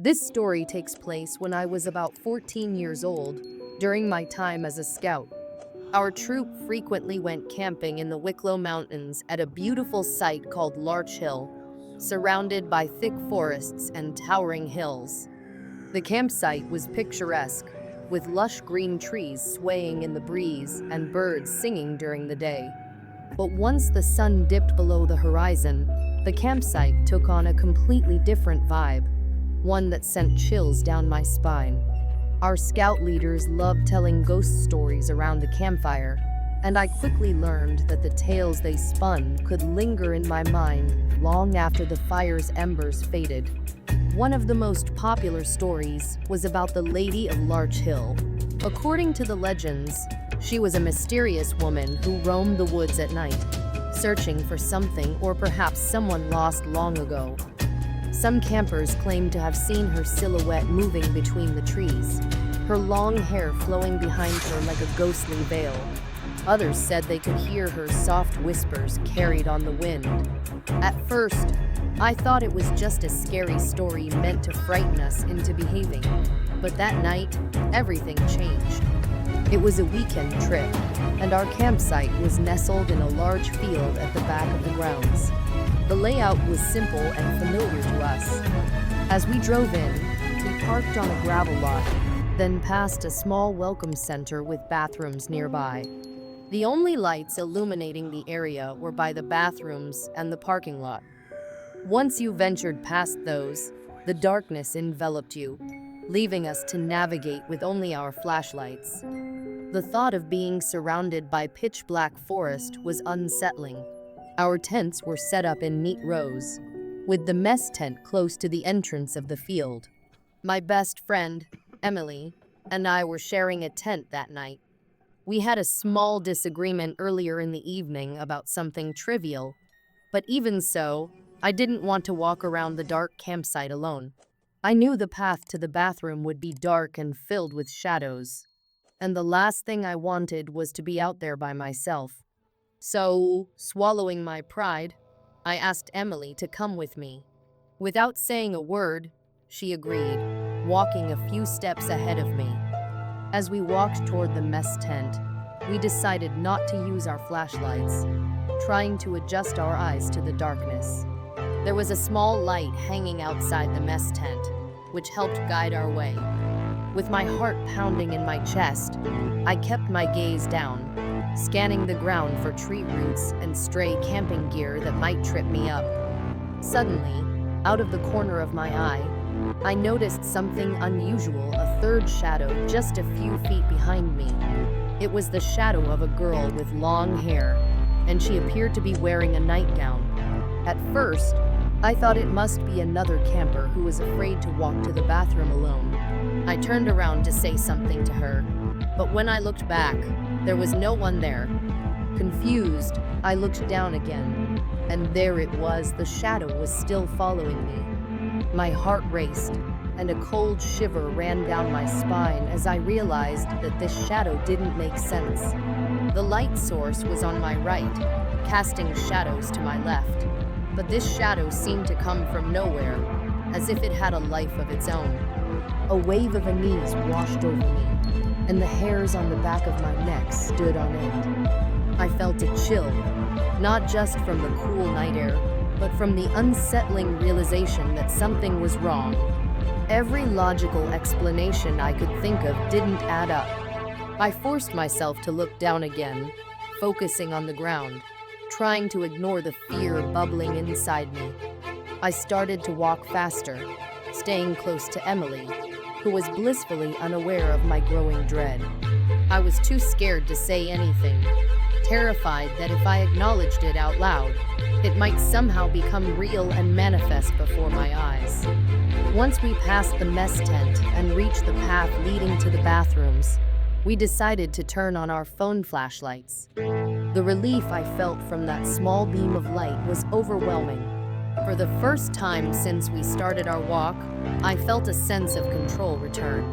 This story takes place when I was about 14 years old, during my time as a scout. Our troop frequently went camping in the Wicklow Mountains at a beautiful site called Larch Hill, surrounded by thick forests and towering hills. The campsite was picturesque, with lush green trees swaying in the breeze and birds singing during the day. But once the sun dipped below the horizon, the campsite took on a completely different vibe, one that sent chills down my spine. Our scout leaders loved telling ghost stories around the campfire, and I quickly learned that the tales they spun could linger in my mind long after the fire's embers faded. One of the most popular stories was about the Lady of Larch Hill. According to the legends, she was a mysterious woman who roamed the woods at night, searching for something or perhaps someone lost long ago. Some campers claimed to have seen her silhouette moving between the trees, her long hair flowing behind her like a ghostly veil. Others said they could hear her soft whispers carried on the wind. At first, I thought it was just a scary story meant to frighten us into behaving. But that night, everything changed. It was a weekend trip, and our campsite was nestled in a large field at the back of the grounds. The layout was simple and familiar to us. As we drove in, we parked on a gravel lot, then passed a small welcome center with bathrooms nearby. The only lights illuminating the area were by the bathrooms and the parking lot. Once you ventured past those, the darkness enveloped you, leaving us to navigate with only our flashlights. The thought of being surrounded by pitch-black forest was unsettling. Our tents were set up in neat rows, with the mess tent close to the entrance of the field. My best friend, Emily, and I were sharing a tent that night. We had a small disagreement earlier in the evening about something trivial, but even so, I didn't want to walk around the dark campsite alone. I knew the path to the bathroom would be dark and filled with shadows, and the last thing I wanted was to be out there by myself. So, swallowing my pride, I asked Emily to come with me. Without saying a word, she agreed, walking a few steps ahead of me. As we walked toward the mess tent, we decided not to use our flashlights, trying to adjust our eyes to the darkness. There was a small light hanging outside the mess tent, which helped guide our way. With my heart pounding in my chest, I kept my gaze down, scanning the ground for tree roots and stray camping gear that might trip me up. Suddenly, out of the corner of my eye, I noticed something unusual, a third shadow just a few feet behind me. It was the shadow of a girl with long hair, and she appeared to be wearing a nightgown. At first, I thought it must be another camper who was afraid to walk to the bathroom alone. I turned around to say something to her, but when I looked back, there was no one there. Confused, I looked down again, and there it was. The shadow was still following me. My heart raced, and a cold shiver ran down my spine as I realized that this shadow didn't make sense. The light source was on my right, casting shadows to my left, but this shadow seemed to come from nowhere, as if it had a life of its own. A wave of unease washed over me, and the hairs on the back of my neck stood on end. I felt a chill, not just from the cool night air, but from the unsettling realization that something was wrong. Every logical explanation I could think of didn't add up. I forced myself to look down again, focusing on the ground, trying to ignore the fear bubbling inside me. I started to walk faster, staying close to Emily, who was blissfully unaware of my growing dread. I was too scared to say anything, terrified that if I acknowledged it out loud, it might somehow become real and manifest before my eyes. Once we passed the mess tent and reached the path leading to the bathrooms, we decided to turn on our phone flashlights. The relief I felt from that small beam of light was overwhelming. For the first time since we started our walk, I felt a sense of control return.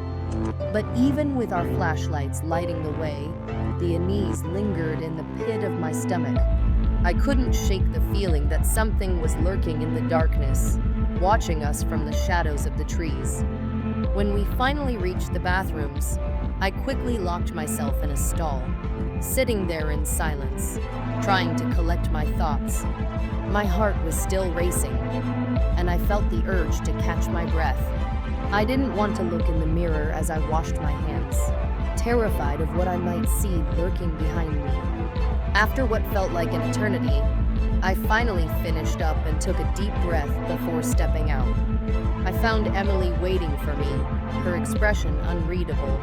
But even with our flashlights lighting the way, the unease lingered in the pit of my stomach. I couldn't shake the feeling that something was lurking in the darkness, watching us from the shadows of the trees. When we finally reached the bathrooms, I quickly locked myself in a stall, sitting there in silence, trying to collect my thoughts. My heart was still racing, and I felt the urge to catch my breath. I didn't want to look in the mirror as I washed my hands, terrified of what I might see lurking behind me. After what felt like an eternity, I finally finished up and took a deep breath before stepping out. I found Emily waiting for me, her expression unreadable.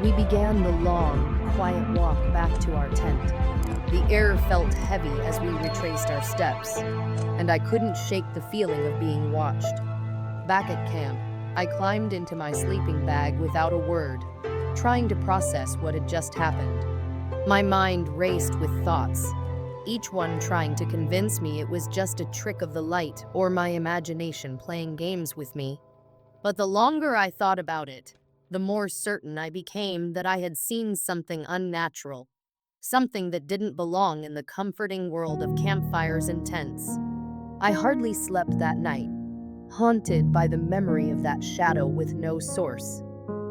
We began the long, quiet walk back to our tent. The air felt heavy as we retraced our steps, and I couldn't shake the feeling of being watched. Back at camp, I climbed into my sleeping bag without a word, trying to process what had just happened. My mind raced with thoughts, each one trying to convince me it was just a trick of the light or my imagination playing games with me. But the longer I thought about it, the more certain I became that I had seen something unnatural, something that didn't belong in the comforting world of campfires and tents. I hardly slept that night, haunted by the memory of that shadow with no source.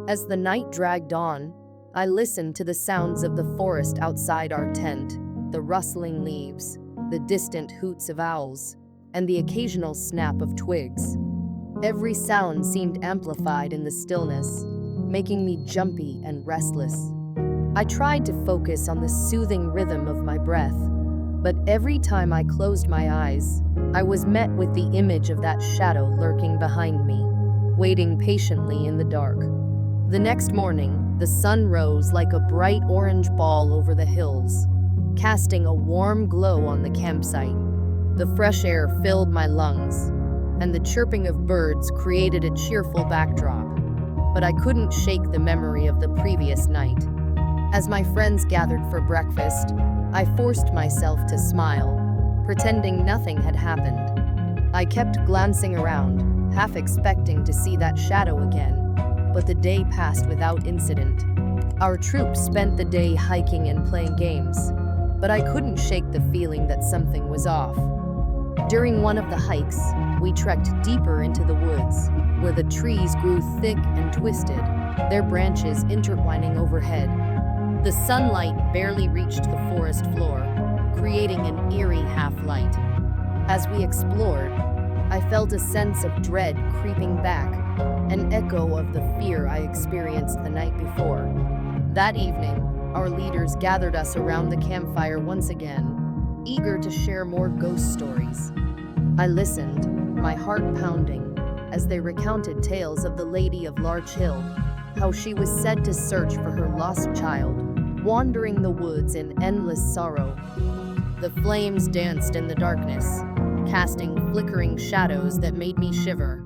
As the night dragged on, I listened to the sounds of the forest outside our tent, the rustling leaves, the distant hoots of owls, and the occasional snap of twigs. Every sound seemed amplified in the stillness, making me jumpy and restless. I tried to focus on the soothing rhythm of my breath, but every time I closed my eyes, I was met with the image of that shadow lurking behind me, waiting patiently in the dark. The next morning, the sun rose like a bright orange ball over the hills, casting a warm glow on the campsite. The fresh air filled my lungs, and the chirping of birds created a cheerful backdrop. But I couldn't shake the memory of the previous night. As my friends gathered for breakfast, I forced myself to smile, pretending nothing had happened. I kept glancing around, half expecting to see that shadow again, but the day passed without incident. Our troop spent the day hiking and playing games, but I couldn't shake the feeling that something was off. During one of the hikes, we trekked deeper into the woods, where the trees grew thick and twisted, their branches intertwining overhead. The sunlight barely reached the forest floor, creating an eerie half-light. As we explored, I felt a sense of dread creeping back, an echo of the fear I experienced the night before. That evening, our leaders gathered us around the campfire once again, eager to share more ghost stories. I listened, my heart pounding, as they recounted tales of the Lady of Larch Hill, how she was said to search for her lost child, wandering the woods in endless sorrow. The flames danced in the darkness, casting flickering shadows that made me shiver.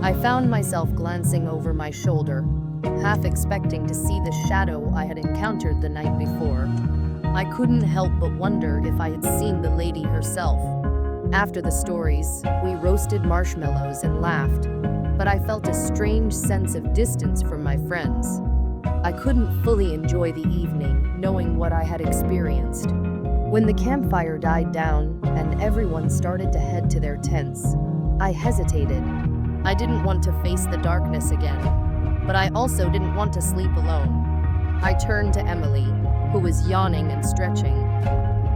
I found myself glancing over my shoulder, half expecting to see the shadow I had encountered the night before. I couldn't help but wonder if I had seen the lady herself. After the stories, we roasted marshmallows and laughed, but I felt a strange sense of distance from my friends. I couldn't fully enjoy the evening, knowing what I had experienced. When the campfire died down and everyone started to head to their tents, I hesitated. I didn't want to face the darkness again, but I also didn't want to sleep alone. I turned to Emily, who was yawning and stretching.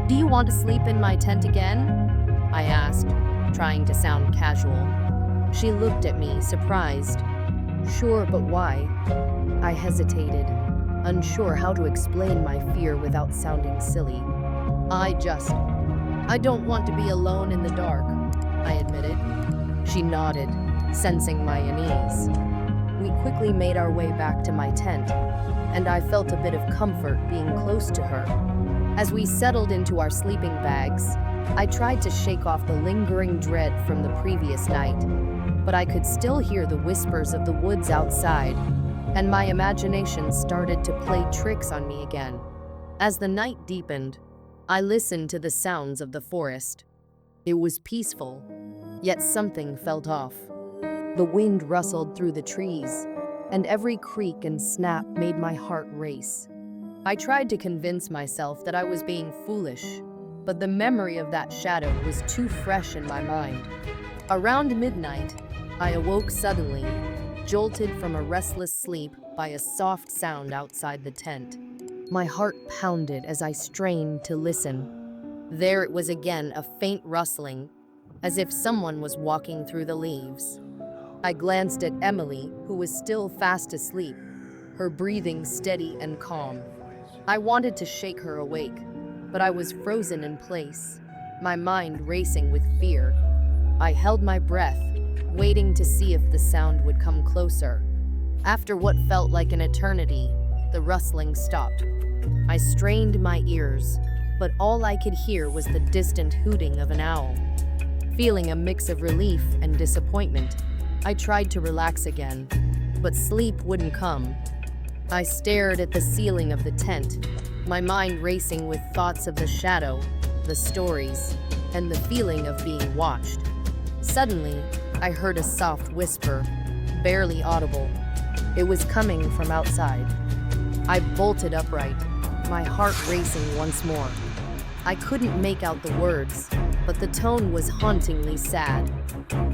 "Do you want to sleep in my tent again?" I asked, trying to sound casual. She looked at me, surprised. "Sure, but why?" I hesitated, unsure how to explain my fear without sounding silly. I don't want to be alone in the dark," I admitted. She nodded, sensing my unease. We quickly made our way back to my tent, and I felt a bit of comfort being close to her. As we settled into our sleeping bags, I tried to shake off the lingering dread from the previous night, but I could still hear the whispers of the woods outside, and my imagination started to play tricks on me again. As the night deepened, I listened to the sounds of the forest. It was peaceful, yet something felt off. The wind rustled through the trees, and every creak and snap made my heart race. I tried to convince myself that I was being foolish, but the memory of that shadow was too fresh in my mind. Around midnight, I awoke suddenly, jolted from a restless sleep by a soft sound outside the tent. My heart pounded as I strained to listen. There it was again, a faint rustling, as if someone was walking through the leaves. I glanced at Emily, who was still fast asleep, her breathing steady and calm. I wanted to shake her awake, but I was frozen in place, my mind racing with fear. I held my breath, waiting to see if the sound would come closer. After what felt like an eternity, the rustling stopped. I strained my ears, but all I could hear was the distant hooting of an owl. Feeling a mix of relief and disappointment, I tried to relax again, but sleep wouldn't come. I stared at the ceiling of the tent, my mind racing with thoughts of the shadow, the stories, and the feeling of being watched. Suddenly, I heard a soft whisper, barely audible. It was coming from outside. I bolted upright, my heart racing once more. I couldn't make out the words, but the tone was hauntingly sad.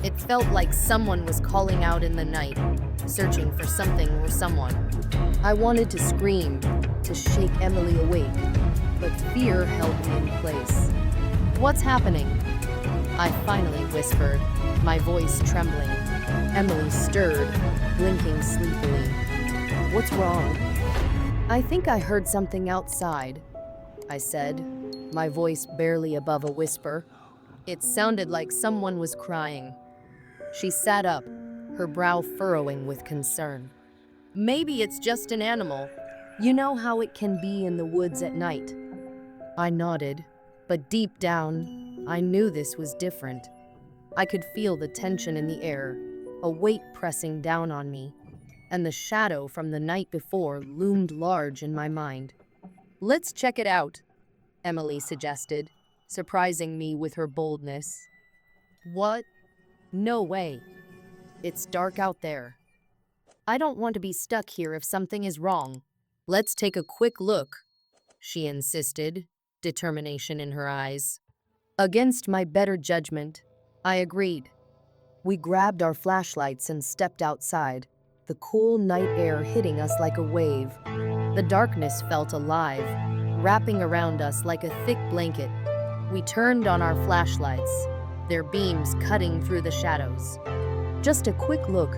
It felt like someone was calling out in the night, searching for something or someone. I wanted to scream, to shake Emily awake, but fear held me in place. "What's happening?" I finally whispered, my voice trembling. Emily stirred, blinking sleepily. "What's wrong?" "I think I heard something outside," I said, my voice barely above a whisper. It sounded like someone was crying. She sat up, her brow furrowing with concern. "Maybe it's just an animal. You know how it can be in the woods at night." I nodded, but deep down, I knew this was different. I could feel the tension in the air, a weight pressing down on me, and the shadow from the night before loomed large in my mind. "Let's check it out," Emily suggested, surprising me with her boldness. "What? No way. It's dark out there. I don't want to be stuck here if something is wrong. Let's take a quick look," she insisted, determination in her eyes. Against my better judgment, I agreed. We grabbed our flashlights and stepped outside, the cool night air hitting us like a wave. The darkness felt alive, wrapping around us like a thick blanket. We turned on our flashlights, their beams cutting through the shadows. "Just a quick look,"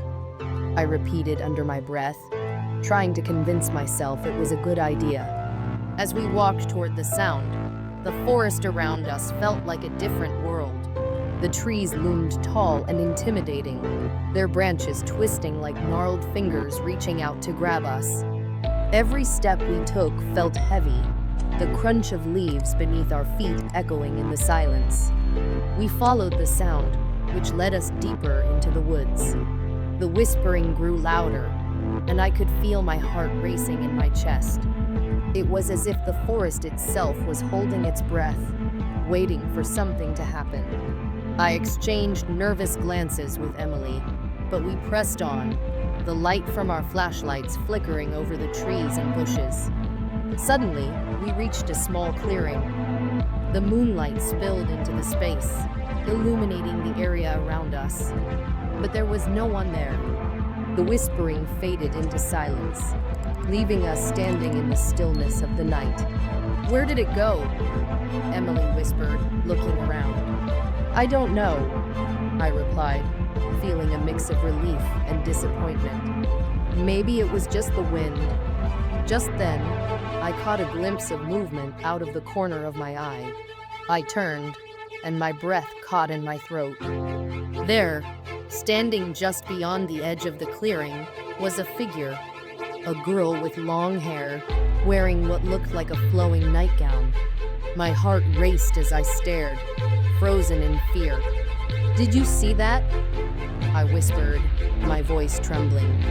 I repeated under my breath, trying to convince myself it was a good idea. As we walked toward the sound, the forest around us felt like a different world. The trees loomed tall and intimidating, their branches twisting like gnarled fingers reaching out to grab us. Every step we took felt heavy, the crunch of leaves beneath our feet echoing in the silence. We followed the sound, which led us deeper into the woods. The whispering grew louder, and I could feel my heart racing in my chest. It was as if the forest itself was holding its breath, waiting for something to happen. I exchanged nervous glances with Emily, but we pressed on, the light from our flashlights flickering over the trees and bushes. Suddenly, we reached a small clearing. The moonlight spilled into the space, illuminating the area around us. But there was no one there. The whispering faded into silence, leaving us standing in the stillness of the night. "Where did it go?" Emily whispered, looking around. "I don't know," I replied, feeling a mix of relief and disappointment. Maybe it was just the wind. Just then, I caught a glimpse of movement out of the corner of my eye. I turned, and my breath caught in my throat. There, standing just beyond the edge of the clearing, was a figure, a girl with long hair, wearing what looked like a flowing nightgown. My heart raced as I stared, frozen in fear. "Did you see that?" I whispered, my voice trembling.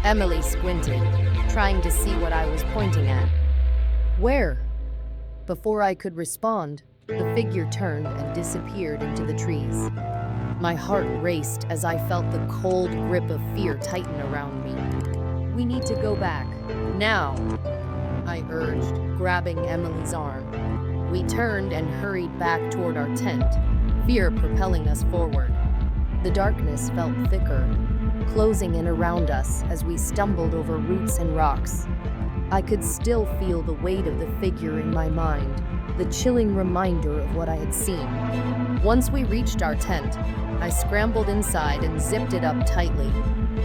Emily squinted, trying to see what I was pointing at. "Where?" Before I could respond, the figure turned and disappeared into the trees. My heart raced as I felt the cold grip of fear tighten around me. "We need to go back, now," I urged, grabbing Emily's arm. We turned and hurried back toward our tent, fear propelling us forward. The darkness felt thicker, closing in around us as we stumbled over roots and rocks. I could still feel the weight of the figure in my mind, the chilling reminder of what I had seen. Once we reached our tent, I scrambled inside and zipped it up tightly,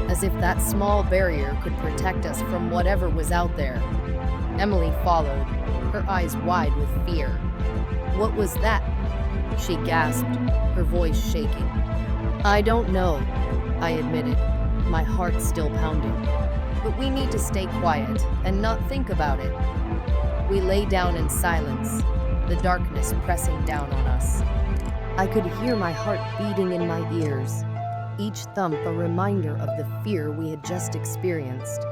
as if that small barrier could protect us from whatever was out there. Emily followed, her eyes wide with fear. "What was that?" she gasped, her voice shaking. "I don't know," I admitted, my heart still pounding. "But we need to stay quiet and not think about it." We lay down in silence, the darkness pressing down on us. I could hear my heart beating in my ears, each thump a reminder of the fear we had just experienced.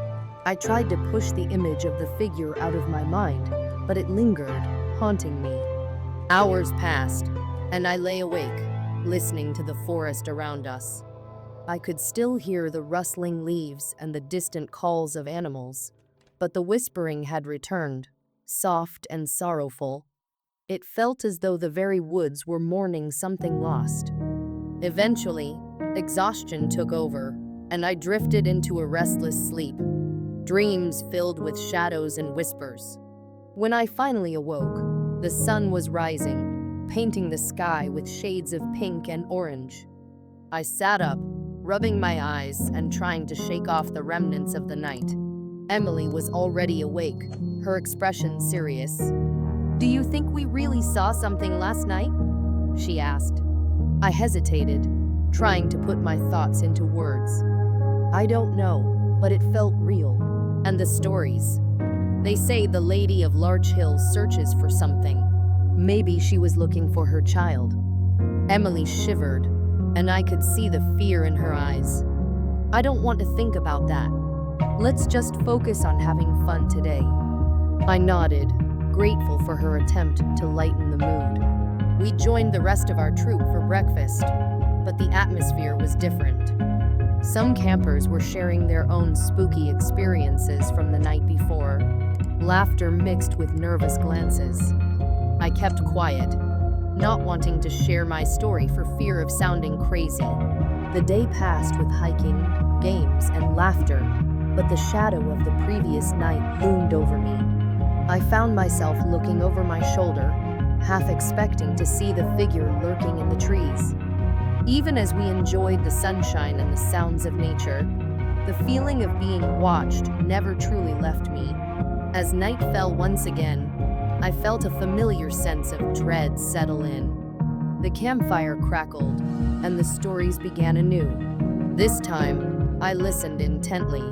I tried to push the image of the figure out of my mind, but it lingered, haunting me. Hours passed, and I lay awake, listening to the forest around us. I could still hear the rustling leaves and the distant calls of animals, but the whispering had returned, soft and sorrowful. It felt as though the very woods were mourning something lost. Eventually, exhaustion took over, and I drifted into a restless sleep, dreams filled with shadows and whispers. When I finally awoke, the sun was rising, painting the sky with shades of pink and orange. I sat up, rubbing my eyes and trying to shake off the remnants of the night. Emily was already awake, her expression serious. "Do you think we really saw something last night?" she asked. I hesitated, trying to put my thoughts into words. "I don't know, but it felt real. And the stories. They say the Lady of Large Hill searches for something. Maybe she was looking for her child." Emily shivered, and I could see the fear in her eyes. "I don't want to think about that. Let's just focus on having fun today." I nodded, grateful for her attempt to lighten the mood. We joined the rest of our troop for breakfast, but the atmosphere was different. Some campers were sharing their own spooky experiences from the night before, laughter mixed with nervous glances. I kept quiet, not wanting to share my story for fear of sounding crazy. The day passed with hiking, games, and laughter, but the shadow of the previous night loomed over me. I found myself looking over my shoulder, half expecting to see the figure lurking in the trees. Even as we enjoyed the sunshine and the sounds of nature, the feeling of being watched never truly left me. As night fell once again, I felt a familiar sense of dread settle in. The campfire crackled, and the stories began anew. This time, I listened intently,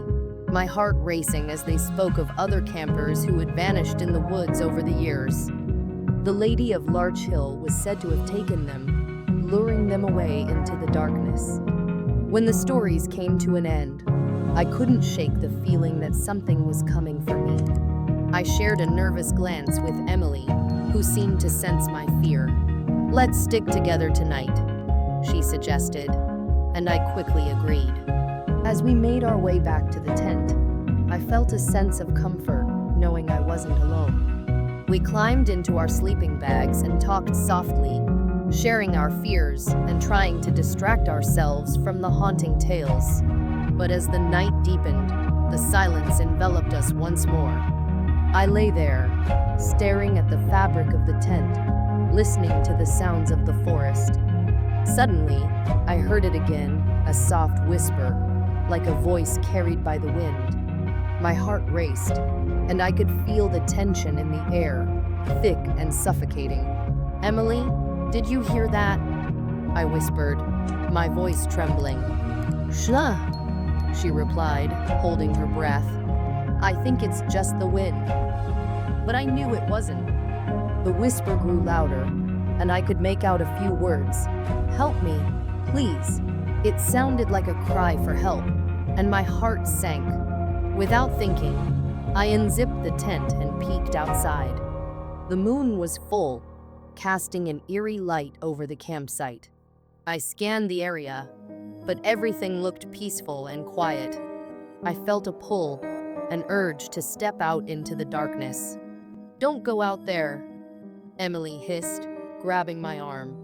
my heart racing as they spoke of other campers who had vanished in the woods over the years. The Lady of Large Hill was said to have taken them, luring them away into the darkness. When the stories came to an end, I couldn't shake the feeling that something was coming for me. I shared a nervous glance with Emily, who seemed to sense my fear. "Let's stick together tonight," she suggested, and I quickly agreed. As we made our way back to the tent, I felt a sense of comfort, knowing I wasn't alone. We climbed into our sleeping bags and talked softly, sharing our fears and trying to distract ourselves from the haunting tales. But as the night deepened, the silence enveloped us once more. I lay there, staring at the fabric of the tent, listening to the sounds of the forest. Suddenly, I heard it again, a soft whisper, like a voice carried by the wind. My heart raced, and I could feel the tension in the air, thick and suffocating. "Emily, did you hear that?" I whispered, my voice trembling. "Shla," she replied, holding her breath. "I think it's just the wind." But I knew it wasn't. The whisper grew louder, and I could make out a few words. "Help me, please." It sounded like a cry for help, and my heart sank. Without thinking, I unzipped the tent and peeked outside. The moon was full, casting an eerie light over the campsite. I scanned the area, but everything looked peaceful and quiet. I felt a pull, an urge to step out into the darkness. "Don't go out there," Emily hissed, grabbing my arm.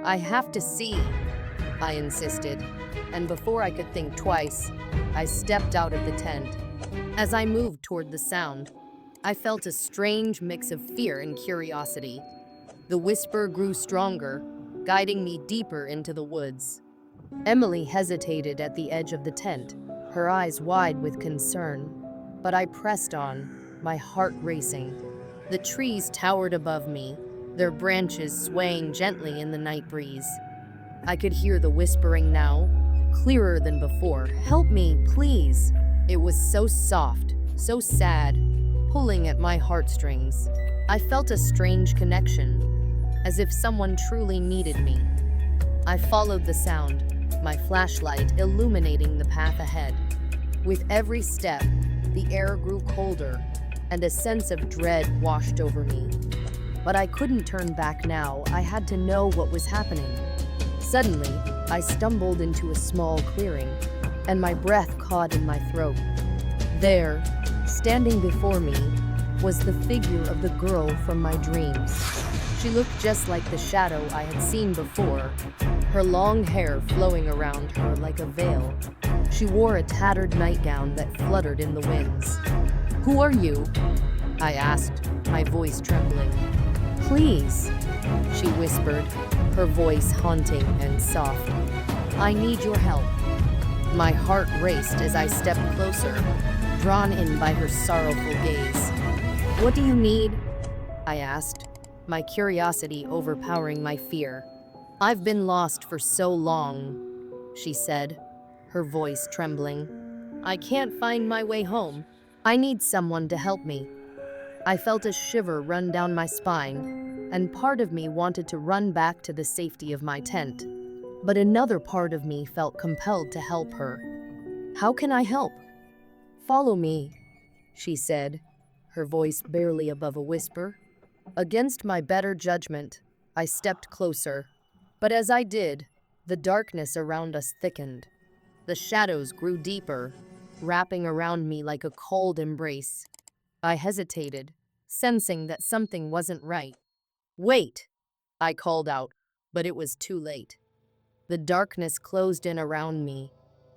"I have to see." I insisted, and before I could think twice, I stepped out of the tent. As I moved toward the sound, I felt a strange mix of fear and curiosity. The whisper grew stronger, guiding me deeper into the woods. Emily hesitated at the edge of the tent, her eyes wide with concern. But I pressed on, my heart racing. The trees towered above me, their branches swaying gently in the night breeze. I could hear the whispering now, clearer than before. "Help me, please." It was so soft, so sad, pulling at my heartstrings. I felt a strange connection, as if someone truly needed me. I followed the sound, my flashlight illuminating the path ahead. With every step, the air grew colder, and a sense of dread washed over me. But I couldn't turn back now. I had to know what was happening. Suddenly, I stumbled into a small clearing, and my breath caught in my throat. There, standing before me, was the figure of the girl from my dreams. She looked just like the shadow I had seen before, her long hair flowing around her like a veil. She wore a tattered nightgown that fluttered in the winds. "Who are you?" I asked, my voice trembling. "Please," she whispered, her voice haunting and soft. "I need your help." My heart raced as I stepped closer, drawn in by her sorrowful gaze. "What do you need?" I asked, my curiosity overpowering my fear. "I've been lost for so long," she said, her voice trembling. "I can't find my way home. I need someone to help me." I felt a shiver run down my spine, and part of me wanted to run back to the safety of my tent. But another part of me felt compelled to help her. "How can I help?" "Follow me," she said, her voice barely above a whisper. Against my better judgment, I stepped closer. But as I did, the darkness around us thickened. The shadows grew deeper, wrapping around me like a cold embrace. I hesitated, sensing that something wasn't right. "Wait!" I called out, but it was too late. The darkness closed in around me,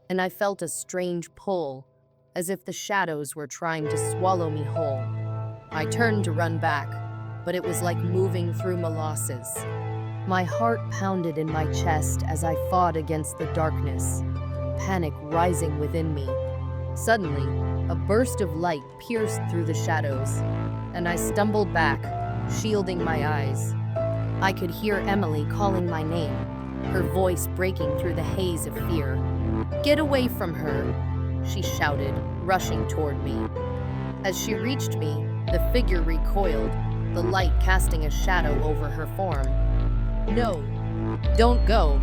and I felt a strange pull, as if the shadows were trying to swallow me whole. I turned to run back, but it was like moving through molasses. My heart pounded in my chest as I fought against the darkness, panic rising within me. Suddenly, a burst of light pierced through the shadows, and I stumbled back, shielding my eyes. I could hear Emily calling my name, her voice breaking through the haze of fear. "Get away from her," she shouted, rushing toward me. As she reached me, the figure recoiled, the light casting a shadow over her form. "No, don't go,"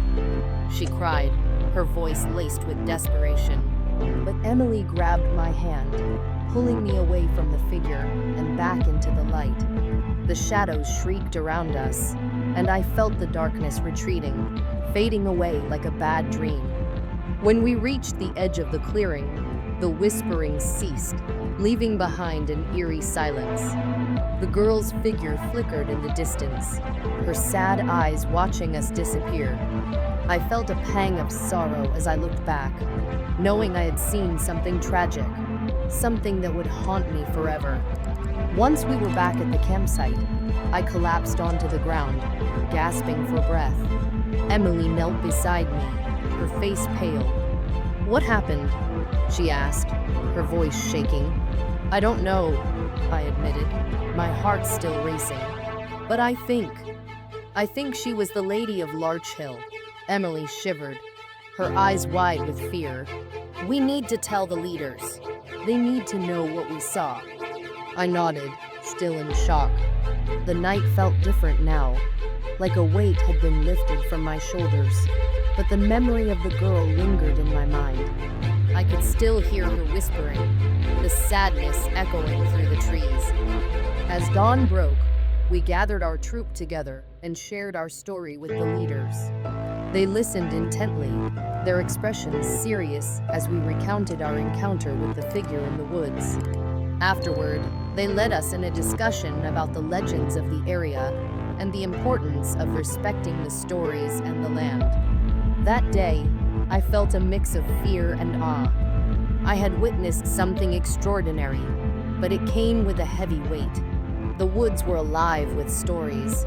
she cried, her voice laced with desperation. But Emily grabbed my hand, pulling me away from the figure and back into the light. The shadows shrieked around us, and I felt the darkness retreating, fading away like a bad dream. When we reached the edge of the clearing, the whispering ceased, leaving behind an eerie silence. The girl's figure flickered in the distance, her sad eyes watching us disappear. I felt a pang of sorrow as I looked back, knowing I had seen something tragic, something that would haunt me forever. Once we were back at the campsite, I collapsed onto the ground, gasping for breath. Emily knelt beside me, her face pale. "What happened?" she asked, her voice shaking. "I don't know," I admitted, my heart still racing. "But I think she was the Lady of Larch Hill." Emily shivered, her eyes wide with fear. "We need to tell the leaders. They need to know what we saw." I nodded, still in shock. The night felt different now, like a weight had been lifted from my shoulders. But the memory of the girl lingered in my mind. I could still hear her whispering, the sadness echoing through the trees. As dawn broke, we gathered our troop together and shared our story with the leaders. They listened intently, their expressions serious as we recounted our encounter with the figure in the woods. Afterward, they led us in a discussion about the legends of the area and the importance of respecting the stories and the land. That day, I felt a mix of fear and awe. I had witnessed something extraordinary, but it came with a heavy weight. The woods were alive with stories,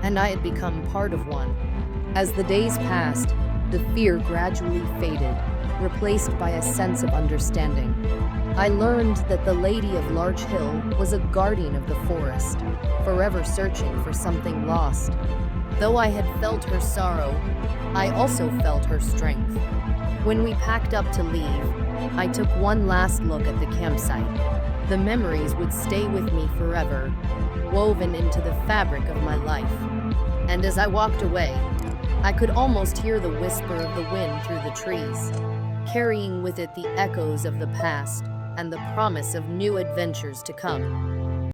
and I had become part of one. As the days passed, the fear gradually faded, replaced by a sense of understanding. I learned that the Lady of Larch Hill was a guardian of the forest, forever searching for something lost. Though I had felt her sorrow, I also felt her strength. When we packed up to leave, I took one last look at the campsite. The memories would stay with me forever, woven into the fabric of my life. And as I walked away, I could almost hear the whisper of the wind through the trees, carrying with it the echoes of the past and the promise of new adventures to come.